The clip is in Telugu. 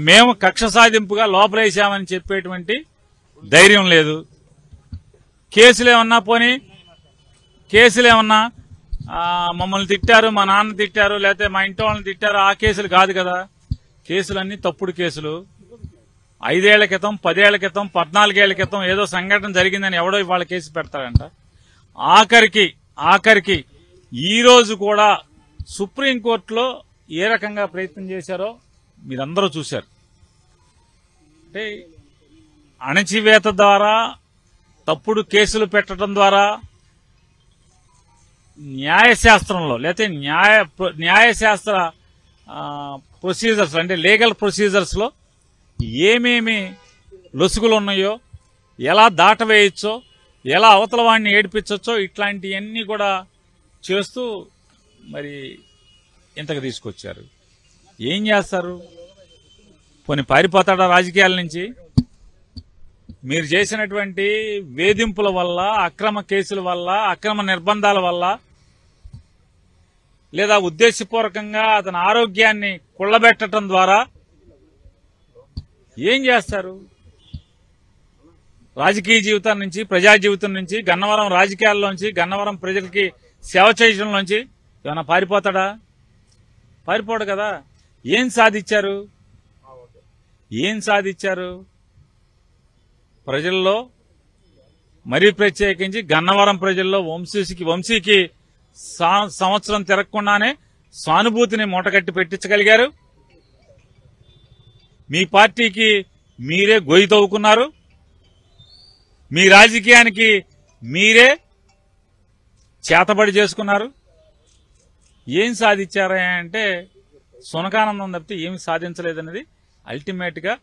మేము కక్ష సాధింపుగా లోపలేసామని చెప్పేటువంటి ధైర్యం లేదు. కేసులేమన్నా పోనీ కేసులేమన్నా మమ్మల్ని తిట్టారు, మా నాన్న తిట్టారు, లేకపోతే మా ఇంటి వాళ్ళని తిట్టారు, ఆ కేసులు కాదు కదా. కేసులన్నీ తప్పుడు కేసులు. 5 ఏళ్ల క్రితం, 10 ఏళ్ల క్రితం, 14 ఏళ్ల క్రితం ఏదో సంఘటన జరిగిందని ఎవడో ఇవాళ కేసు పెడతాడంట. ఆఖరికి ఈ రోజు కూడా సుప్రీంకోర్టులో ఏ రకంగా ప్రయత్నం చేశారో మీరందరూ చూశారు. అంటే అణచివేత ద్వారా, తప్పుడు కేసులు పెట్టడం ద్వారా న్యాయశాస్త్రంలో లేకపోతే న్యాయశాస్త్ర ప్రొసీజర్స్ అంటే లీగల్ ప్రొసీజర్స్ లో ఏమేమి లొసుగులు ఉన్నాయో, ఎలా దాటవేయచ్చో, ఎలా అవతల వాడిని ఏడిపించచ్చో, ఇట్లాంటివన్నీ కూడా చేస్తూ మరి ఇంతకు తీసుకొచ్చారు. ఏం చేస్తారు? పోనీ పారిపోతాడా రాజకీయాల నుంచి? మీరు చేసినటువంటి వేధింపుల వల్ల, అక్రమ కేసుల వల్ల, అక్రమ నిర్బంధాల వల్ల, లేదా ఉద్దేశపూర్వకంగా అతని ఆరోగ్యాన్ని కుళ్ళబెట్టడం ద్వారా ఏం చేస్తారు? రాజకీయ జీవితం నుంచి, ప్రజా జీవితం నుంచి, గన్నవరం రాజకీయాల్లోంచి, గన్నవరం ప్రజలకి సేవ చేయడంలోంచి ఏమైనా పారిపోతాడా? పారిపోడు కదా. ఏం సాధించారు? ప్రజల్లో, మరీ ప్రత్యేకించి గన్నవరం ప్రజల్లో వంశీకి సంవత్సరం తిరగకుండానే సానుభూతిని మూటగట్టి పెట్టించగలిగారు. మీ పార్టీకి మీరే గొయ్యి తవ్వుకున్నారు. మీ రాజకీయానికి మీరే చేతబడి చేసుకున్నారు. ఏం సాధించారా అంటే సునకానందం తప్పితే ఏమి సాధించలేదన్నది అల్టిమేట్ గా